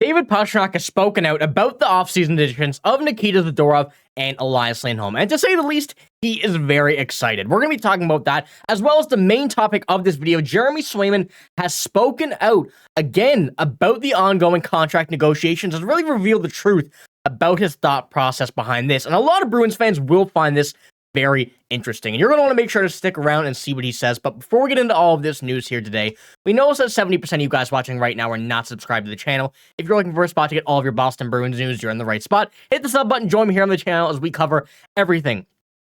David Pastrnak has spoken out about the offseason additions of Nikita Zadorov and Elias Lindholm. And to say the least, he is very excited. We're going to be talking about that, as well as the main topic of this video. Jeremy Swayman has spoken out again about the ongoing contract negotiations and really revealed the truth about his thought process behind this. And a lot of Bruins fans will find this very interesting. And you're going to want to make sure to stick around and see what he says. But before we get into all of this news here today, we notice that 70% of you guys watching right now are not subscribed to the channel. If you're looking for a spot to get all of your Boston Bruins news, you're in the right spot. Hit the sub button, join me here on the channel as we cover everything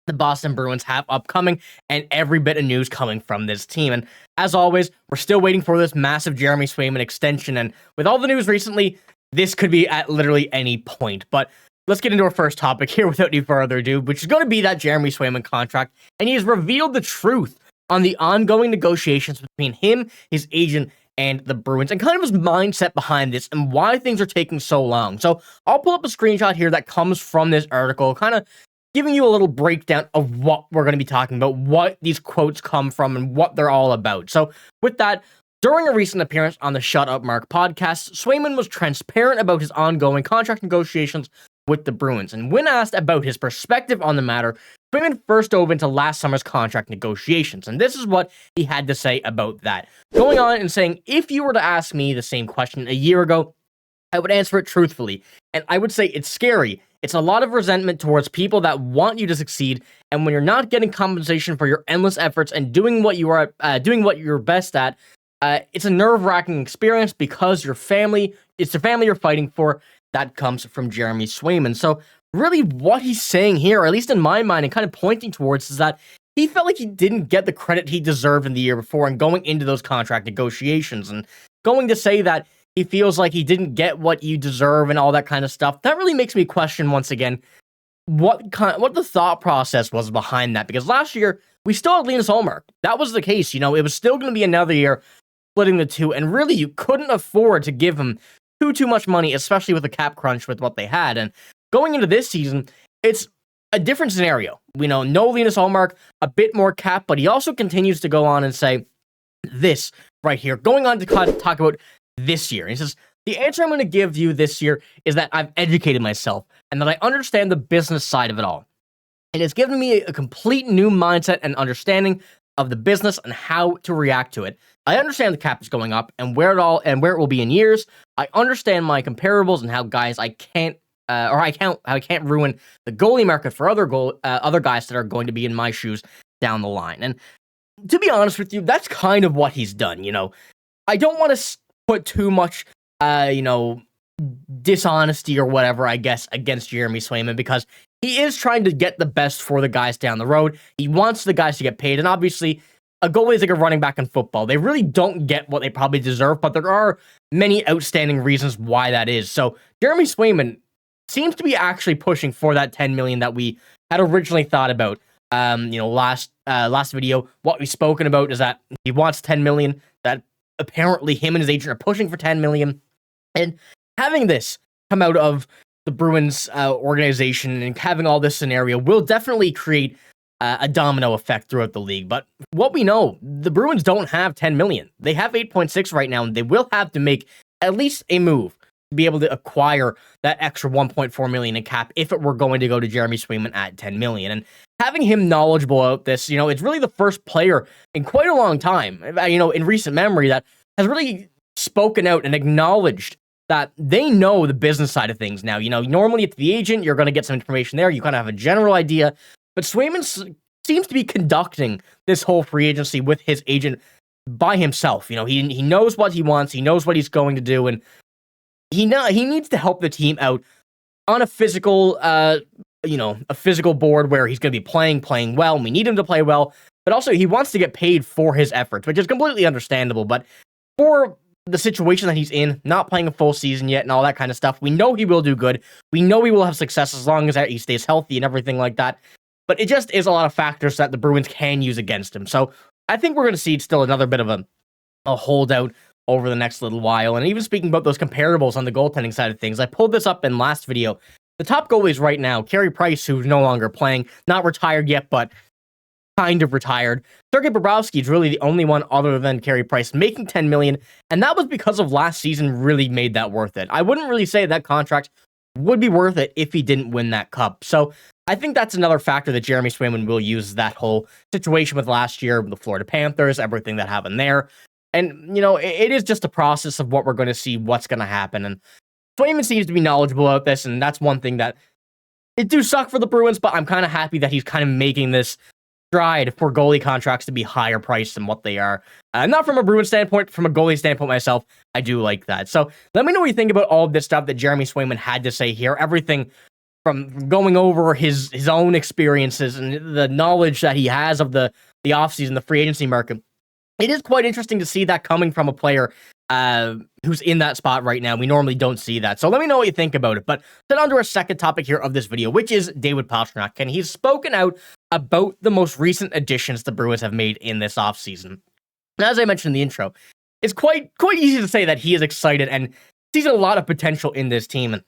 the Boston Bruins have upcoming and every bit of news coming from this team. And as always, we're still waiting for this massive Jeremy Swayman extension. And with all the news recently, this could be at literally any point. But let's get into our first topic here without any further ado, which is going to be that Jeremy Swayman contract. And he has revealed the truth on the ongoing negotiations between him, his agent, and the Bruins, and kind of his mindset behind this and why things are taking so long. So I'll pull up a screenshot here that comes from this article, kind of giving you a little breakdown of what we're going to be talking about, what these quotes come from, and what they're all about. So with that, during a recent appearance on the Shut Up Mark podcast, Swayman was transparent about his ongoing contract negotiations with the Bruins. And when asked about his perspective on the matter, Swayman first dove into last summer's contract negotiations. And this is what he had to say about that. Going on and saying, if you were to ask me the same question a year ago, I would answer it truthfully. And I would say it's scary. It's a lot of resentment towards people that want you to succeed. And when you're not getting compensation for your endless efforts and doing what you're best at, it's a nerve-wracking experience because it's the family you're fighting for. That comes from Jeremy Swayman. So really what he's saying here, or at least in my mind, and kind of pointing towards, is that he felt like he didn't get the credit he deserved in the year before and going into those contract negotiations. And going to say that he feels like he didn't get what you deserve and all that kind of stuff, that really makes me question once again what the thought process was behind that. Because last year, we still had Linus Ullmark. That was the case. You know, it was still going to be another year splitting the two, and really you couldn't afford to give him too much money, especially with the cap crunch with what they had. And going into this season, it's a different scenario. We know no Linus Ullmark, a bit more cap, but he also continues to go on and say this right here, going on to talk about this year. He says, the answer I'm going to give you this year is that I've educated myself and that I understand the business side of it all. It has given me a complete new mindset and understanding of the business and how to react to it. I understand the cap is going up and where it will be in years. I understand my comparables and how guys I can't ruin the goalie market for other guys that are going to be in my shoes down the line. And to be honest with you, that's kind of what he's done. You know, I don't want to put too much, dishonesty or whatever, I guess, against Jeremy Swayman, because he is trying to get the best for the guys down the road. He wants the guys to get paid, and obviously, a goalie is like a running back in football. They really don't get what they probably deserve, but there are many outstanding reasons why that is. So Jeremy Swayman seems to be actually pushing for that $10 million that we had originally thought about. Last video, what we've spoken about is that he wants $10 million, that apparently him and his agent are pushing for $10 million. And having this come out of the Bruins organization and having all this scenario will definitely create a domino effect throughout the league. But what we know, the Bruins don't have 10 million. They have 8.6 right now, and they will have to make at least a move to be able to acquire that extra 1.4 million in cap if it were going to go to Jeremy Swayman at 10 million. And having him knowledgeable about this, it's really the first player in quite a long time, in recent memory, that has really spoken out and acknowledged that they know the business side of things now. Normally it's the agent, you're going to get some information there, you kind of have a general idea. But Swayman seems to be conducting this whole free agency with his agent by himself. He knows what he wants. He knows what he's going to do. And he needs to help the team out on a physical board where he's going to be playing well. And we need him to play well. But also, he wants to get paid for his efforts, which is completely understandable. But for the situation that he's in, not playing a full season yet and all that kind of stuff, we know he will do good. We know he will have success as long as he stays healthy and everything like that. But it just is a lot of factors that the Bruins can use against him. So I think we're going to see still another bit of a holdout over the next little while. And even speaking about those comparables on the goaltending side of things, I pulled this up in last video. The top goalies right now, Carey Price, who's no longer playing, not retired yet, but kind of retired. Sergei Bobrovsky is really the only one other than Carey Price making $10 million, and that was because of last season really made that worth it. I wouldn't really say that contract would be worth it if he didn't win that cup. So I think that's another factor that Jeremy Swayman will use, that whole situation with last year, the Florida Panthers, everything that happened there. And, it is just a process of what we're going to see, what's going to happen. And Swayman seems to be knowledgeable about this, and that's one thing that it do suck for the Bruins, but I'm kind of happy that he's kind of making this stride for goalie contracts to be higher priced than what they are. Not from a Bruins standpoint, from a goalie standpoint myself, I do like that. So let me know what you think about all of this stuff that Jeremy Swayman had to say here. Everything from going over his own experiences and the knowledge that he has of the offseason, the free agency market. It is quite interesting to see that coming from a player who's in that spot right now. We normally don't see that. So let me know what you think about it. But then on to our second topic here of this video, which is David Pastrnak. And he's spoken out about the most recent additions the Bruins have made in this offseason. And as I mentioned in the intro, it's quite easy to say that he is excited and sees a lot of potential in this team. And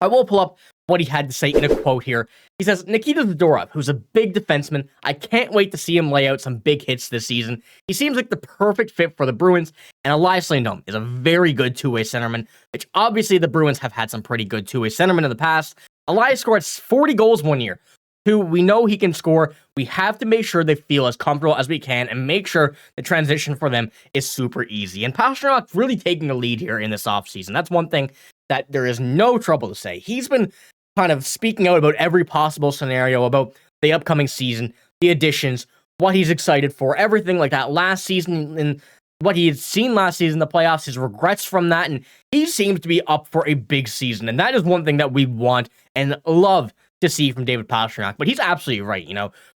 I will pull up what he had to say in a quote here. He says, Nikita Zadorov, who's a big defenseman, I can't wait to see him lay out some big hits this season. He seems like the perfect fit for the Bruins, and Elias Lindholm is a very good two-way centerman, which obviously the Bruins have had some pretty good two-way centermen in the past. Elias scored 40 goals one year. Who we know he can score. We have to make sure they feel as comfortable as we can and make sure the transition for them is super easy. And Pastrnak really taking the lead here in this offseason. That's one thing that there is no trouble to say. He's been kind of speaking out about every possible scenario, about the upcoming season, the additions, what he's excited for, everything like that. Last season and what he had seen last season, the playoffs, his regrets from that, and he seems to be up for a big season. And that is one thing that we want and love to see from David Pastrnak. But he's absolutely right.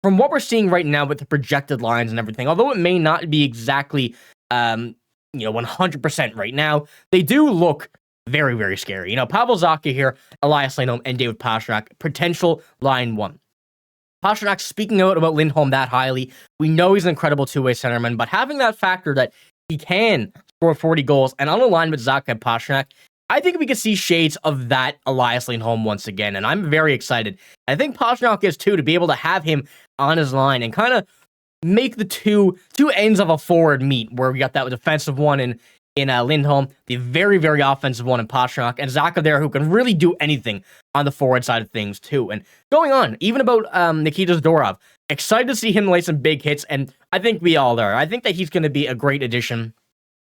From what we're seeing right now with the projected lines and everything, although it may not be exactly 100% right now, they do look very, very scary. Pavel Zacha here, Elias Lindholm, and David Pastrnak, potential line one. Pastrnak speaking out about Lindholm that highly. We know he's an incredible two-way centerman, but having that factor that he can score 40 goals and on a line with Zacha and Pastrnak, I think we could see shades of that Elias Lindholm once again, and I'm very excited. I think Pastrnak is too, to be able to have him on his line and kind of make the two ends of a forward meet, where we got that defensive one in Lindholm, the very, very offensive one in Pastrnak, and Zacha there, who can really do anything on the forward side of things too. And going on, even about Nikita Zadorov, excited to see him lay some big hits, and I think we all are. I think that he's going to be a great addition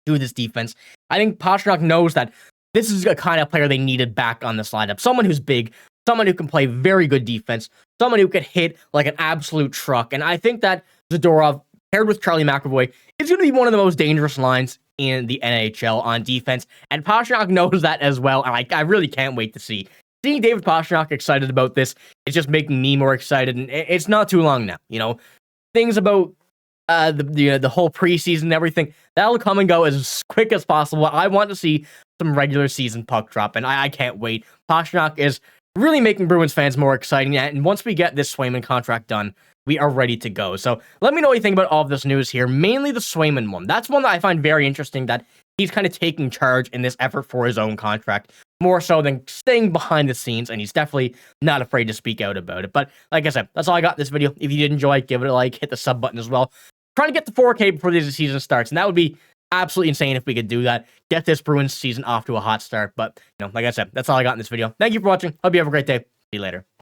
to this defense. I think Pastrnak knows that this is the kind of player they needed back on this lineup. Someone who's big, someone who can play very good defense, someone who can hit like an absolute truck. And I think that Zadorov, paired with Charlie McAvoy, is going to be one of the most dangerous lines in the NHL on defense. And Pastrnak knows that as well. And I really can't wait to see. Seeing David Pastrnak excited about this, it's just making me more excited. And it's not too long now. Things about the whole preseason and everything, that'll come and go as quick as possible. I want to see some regular season puck drop, and I can't wait. Pastrnak is really making Bruins fans more exciting, and once we get this Swayman contract done, we are ready to go. So let me know what you think about all of this news here, mainly the Swayman one. That's one that I find very interesting, that he's kind of taking charge in this effort for his own contract, more so than staying behind the scenes, and he's definitely not afraid to speak out about it. But like I said, that's all I got in this video. If you did enjoy it, give it a like, hit the sub button as well. Trying to get to 4K before the season starts, and that would be absolutely insane if we could do that. Get this Bruins season off to a hot start. But, like I said, that's all I got in this video. Thank you for watching. Hope you have a great day. See you later.